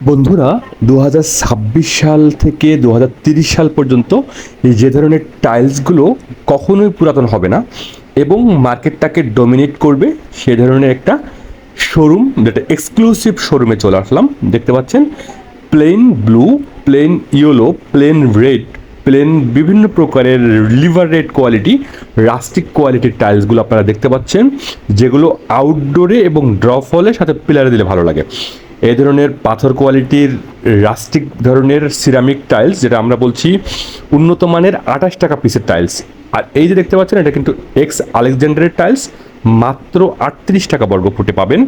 বন্ধুরা, 2026 সাল থেকে 2030 সাল পর্যন্ত এই যে ধরনের টাইলসগুলো কখনোই পুরাতন হবে না এবং মার্কেটটাকে ডমিনেট করবে সে ধরনের একটা শোরুম, যেটা এক্সক্লুসিভ শোরুমে চলে আসলাম। দেখতে পাচ্ছেন plain blue, plain yellow, plain red, plain বিভিন্ন প্রকারের লিভার রেড কোয়ালিটি, রাস্টিক কোয়ালিটির টাইলসগুলো আপনারা দেখতে পাচ্ছেন, যেগুলো আউটডোরে এবং ড্রপ হলে সাথে পিলারে দিলে ভালো লাগে। এই ধরনের পাথর কোয়ালিটির রাস্টিক ধরনের সিরামিক টাইলস, যেটা আমরা বলছি উন্নত মানের 28 টাকা পিসের টাইলস। আর এই যে দেখতে পাচ্ছেন, এটা কিন্তু এক্স আলেকজান্ডারের টাইলস, মাত্র 38 টাকা বর্গ ফুটে পাবেন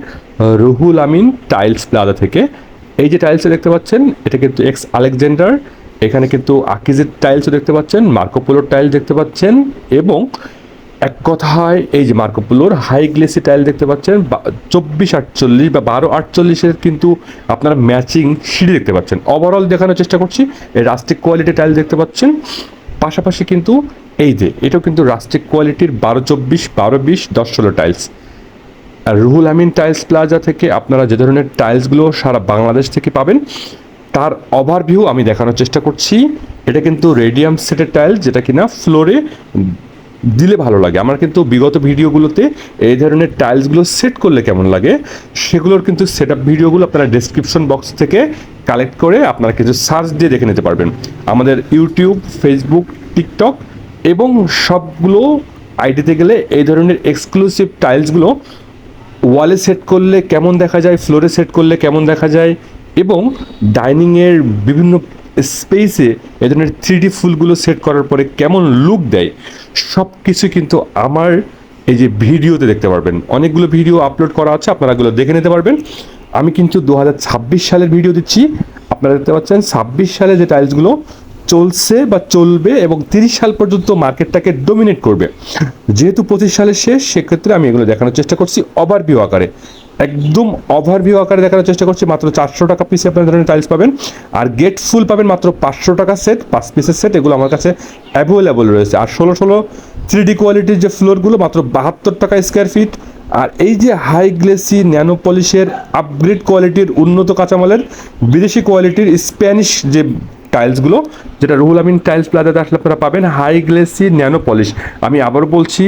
রুহুল আমিন টাইলস প্লাজা থেকে। এই যে টাইলসটা দেখতে পাচ্ছেন, এটা কিন্তু এক্স আলেকজান্ডার। এখানে কিন্তু আকিজের টাইলসও দেখতে পাচ্ছেন, মার্কোপোলোর টাইলস দেখতে পাচ্ছেন, এবং এক কথায় এই যে মার্কোপোলোর হাই গ্লেসি টাইল দেখতে পাচ্ছেন 2448 বা 1248-এর কিন্তু আপনারা ম্যাচিং সিঁড়ি দেখতে পাচ্ছেন। ওভারঅল দেখানোর চেষ্টা করছি, এই রাস্টিক কোয়ালিটি টাইল দেখতে পাচ্ছেন। পাশাপাশি কিন্তু এই যে এটাও কিন্তু রাস্টিক কোয়ালিটির 1224, 1220, 1016 টাইলস। আর রুহুল আমিন টাইলস প্লাজা থেকে আপনারা যে ধরনের টাইলসগুলো সারা বাংলাদেশ থেকে পাবেন তার ওভারভিউ আমি দেখানোর চেষ্টা করছি। এটা কিন্তু রেডিয়াম সেটের টাইলস, যেটা কিনা ফ্লোরে দিলে ভালো লাগে। আমার কিন্তু বিগত ভিডিওগুলোতে এই ধরনের টাইলসগুলো সেট করলে কেমন লাগে সেগুলোর কিন্তু সেট আপ ভিডিওগুলো আপনারা ডেসক্রিপশন বক্স থেকে কালেক্ট করে আপনারা কিছু সার্চ দিয়ে দেখে নিতে পারবেন। আমাদের ইউটিউব, ফেসবুক, টিকটক এবং সবগুলো আইডিতে গেলে এই ধরনের এক্সক্লুসিভ টাইলসগুলো ওয়ালে সেট করলে কেমন দেখা যায়, ফ্লোরে সেট করলে কেমন দেখা যায়, এবং ডাইনিংয়ের বিভিন্ন স্পেসে এ ধরনের 3D ফুলগুলো সেট করার পরে কেমন লুক দেয়, সব কিছু কিন্তু আমার এই যে ভিডিওতে দেখতে পারবেন। অনেকগুলো ভিডিও আপলোড করা আছে, আপনারা এগুলো দেখে নিতে পারবেন। আমি কিন্তু 2026 সালের ভিডিও দিচ্ছি। আপনারা দেখতে পাচ্ছেন 26 সালে যে টাইলসগুলো চলছে বা চলবে এবং 30 সাল পর্যন্ত মার্কেটটাকে ডোমিনেট করবে। যেহেতু 25 সালের শেষ, সেক্ষেত্রে আমি এগুলো দেখানোর চেষ্টা করছি ওভারভিউ আকারে, একদম ওভারভিউ আকারে দেখানোর চেষ্টা করছি। মাত্র 400 টাকা পিসে আপনার ধরনের টাইলস পাবেন, আর গেট ফুল পাবেন মাত্র 500 টাকা সেট, 5 পিসের সেট। এগুলো আমার কাছে অ্যাভেলেবল রয়েছে। আর 16 3D কোয়ালিটির যে ফ্লোরগুলো মাত্র 72 টাকা স্কোয়ার ফিট। আর এই যে হাই গ্লেসি ন্যানো পলিশের আপগ্রেড কোয়ালিটির উন্নত কাঁচামালের বিদেশি কোয়ালিটির স্প্যানিশ যে টাইলসগুলো, যেটা রুহুল আমিন টাইলস প্লাজাতে আসলে আপনারা পাবেন হাই গ্লেসি ন্যানো পলিশ। আমি আবারও বলছি,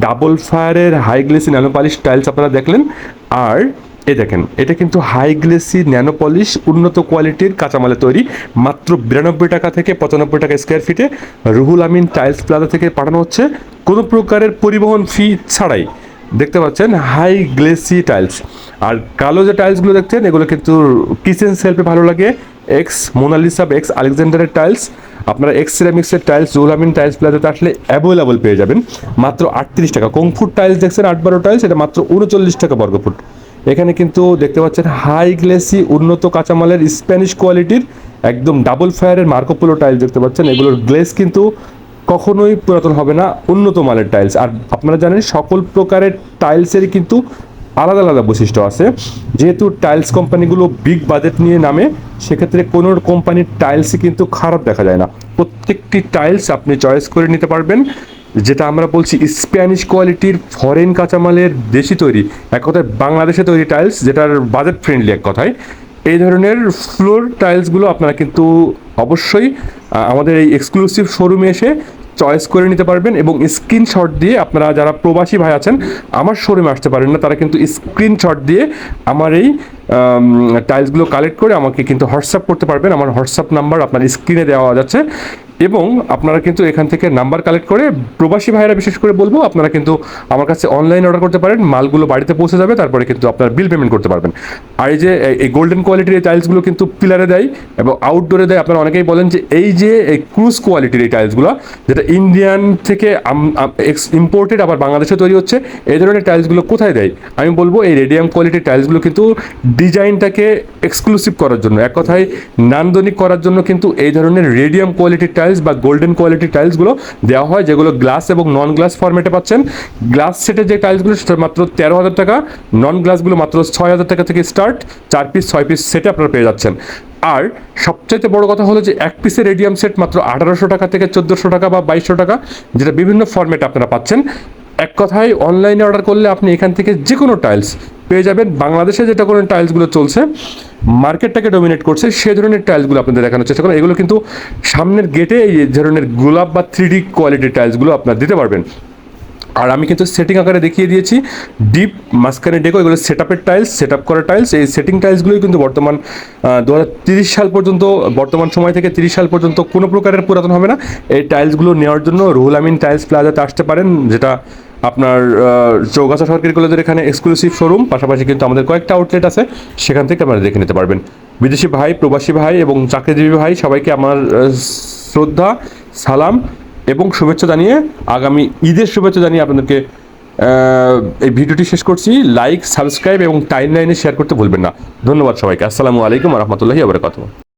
ডাবল ফায়ারের high glossy nano polish tiles আপনারা দেখলেন। আর এ দেখেন, এটা কিন্তু হাই গ্লেসি ন্যানো পলিশ উন্নত কোয়ালিটির কাঁচামালে তৈরি, মাত্র 92 টাকা থেকে 95 টাকা স্কোয়ার ফিটে রুহুল আমিন টাইলস প্লাজা থেকে পাঠানো হচ্ছে কোনো প্রকারের পরিবহন ফি ছাড়াই। দেখতে পাচ্ছেন হাই গ্লেসি টাইলস। আর কালো যে টাইলসগুলো দেখছেন, এগুলো কিন্তু কিচেন সেলফে ভালো লাগে। এক্স মোনালিসা, এক্স আলেকজান্ডারের টাইলস, আপনারা x সিরামিক্সের tiles Ruhul Amin tiles প্লাজাতে আসলে অ্যাভেলেবল পেয়ে যাবেন মাত্র 38 টাকা। কংফুট টাইলস দেখছেন 8-12 টাইলস, এটা মাত্র 39 টাকা বর্গফুট। এখানে কিন্তু দেখতে পাচ্ছেন হাই গ্লেসি উন্নত কাঁচামালের স্প্যানিশ কোয়ালিটির একদম ডাবল ফায়ারের মার্কোপোলো টাইলস দেখতে পাচ্ছেন। এগুলোর গ্লেস কিন্তু কখনোই পুরাতন হবে না, উন্নত মানের টাইলস। আর আপনারা জানেন সকল প্রকারের টাইলসেরই কিন্তু আলাদা আলাদা বৈশিষ্ট্য আছে। যেহেতু টাইলস কোম্পানিগুলো বিগ বাজেট নিয়ে নামে, সেক্ষেত্রে কোনো কোম্পানির টাইলসই কিন্তু খারাপ দেখা যায় না। প্রত্যেকটি টাইলস আপনি চয়েস করে নিতে পারবেন, যেটা আমরা বলছি স্প্যানিশ কোয়ালিটির ফরেন কাঁচামালের দেশি তৈরি, এক কথায় বাংলাদেশে তৈরি টাইলস, যেটার বাজেট ফ্রেন্ডলি এক কথায়। এই ধরনের ফ্লোর টাইলসগুলো আপনারা কিন্তু অবশ্যই আমাদের এই এক্সক্লুসিভ শোরুমে এসে চয়েস করে নিতে পারবেন, এবং স্ক্রিনশট দিয়ে আপনারা যারা প্রবাসী ভাই আছেন আমার শোরুমে আসতে পারেন না, তারা কিন্তু স্ক্রিনশট দিয়ে আমার এই টাইলসগুলো কালেক্ট করে আমাকে কিন্তু হোয়াটসঅ্যাপ করতে পারবেন। আমার হোয়াটসঅ্যাপ নাম্বার আপনার স্ক্রিনে দেওয়া যাচ্ছে, এবং আপনারা কিন্তু এখান থেকে নাম্বার কালেক্ট করে, প্রবাসী ভাইয়েরা বিশেষ করে বলবো, আপনারা কিন্তু আমার কাছে অনলাইন অর্ডার করতে পারেন। মালগুলো বাড়িতে পৌঁছে যাবে, তারপরে কিন্তু আপনার বিল পেমেন্ট করতে পারবেন। আর এই যে এই গোল্ডেন কোয়ালিটির এই টাইলসগুলো কিন্তু পিলারে দেয় এবং আউটডোরে দেয়। আপনারা অনেকেই বলেন যে এই যে এই ক্রুজ কোয়ালিটির এই টাইলসগুলো, যেটা ইন্ডিয়ান থেকে ইম্পোর্টেড আবার বাংলাদেশে তৈরি হচ্ছে, এই ধরনের টাইলসগুলো কোথায় দেয়? আমি বলবো এই রেডিয়াম কোয়ালিটির টাইলসগুলো কিন্তু ডিজাইনটাকে এক্সক্লুসিভ করার জন্য, এক কথায় নান্দনিক করার জন্য কিন্তু এই ধরনের রেডিয়াম কোয়ালিটির টাইলস বা গোল্ডেন কোয়ালিটির টাইলসগুলো দেওয়া হয়, যেগুলো গ্লাস এবং নন গ্লাস ফরম্যাটে পাচ্ছেন। গ্লাস সেটের যে টাইলসগুলো সেটা মাত্র 13,000 টাকা, নন গ্লাসগুলো মাত্র 6,000 টাকা থেকে স্টার্ট। 4 পিস 6 পিস সেটে আপনারা পেয়ে যাচ্ছেন। আর সবচাইতে বড় কথা হলো যে এক পিসের রেডিয়াম সেট মাত্র 1800 টাকা থেকে 1400 টাকা বা 2200 টাকা, যেটা বিভিন্ন ফরম্যাটে আপনারা পাচ্ছেন। এক কথায় অনলাইনে অর্ডার করলে আপনি এখান থেকে যে কোনো টাইলস পেয়ে যাবেন। বাংলাদেশে যেটা কোনো টাইলসগুলো চলছে মার্কেটটাকে ডমিনেট করছে সে ধরনের টাইলসগুলো আপনাদের দেখানোর চেষ্টা করুন। এগুলো কিন্তু সামনের গেটে এই ধরনের গোলাপ বা 3D কোয়ালিটির টাইলসগুলো আপনারা দিতে পারবেন। আর আমি কিন্তু সেটিং আকারে দেখিয়ে দিয়েছি ডিপ মাঝখানে ডেকো, এগুলো সেট আপের টাইলস, সেট আপ করা টাইলস। এই সেটিং টাইলসগুলোই কিন্তু বর্তমান 2030 সাল পর্যন্ত, বর্তমান সময় থেকে 30 সাল পর্যন্ত কোনো প্রকারের পুরাতন হবে না। এই টাইলসগুলো নেওয়ার জন্য রুহুল আমিন টাইলস প্লাজাতে আসতে পারেন, যেটা আপনার চৌগাছা সরকারি কলেজের এখানে এক্সক্লুসিভ শোরুম। পাশাপাশি কিন্তু আমাদের কয়েকটা আউটলেট আছে, সেখান থেকে আপনারা দেখে নিতে পারবেন। বিদেশি ভাই, প্রবাসী ভাই এবং চাকরিজীবী ভাই সবাইকে আমার শ্রদ্ধা, সালাম এবং শুভেচ্ছা জানিয়ে, আগামী ঈদের শুভেচ্ছা জানিয়ে আপনাদেরকে এই ভিডিওটি শেষ করছি। লাইক, সাবস্ক্রাইব এবং টাইম লাইনে শেয়ার করতে ভুলবেন না। ধন্যবাদ সবাইকে। আসসালামু আলাইকুম রহমতুল্লাহি ওয়া বারাকাতুহু।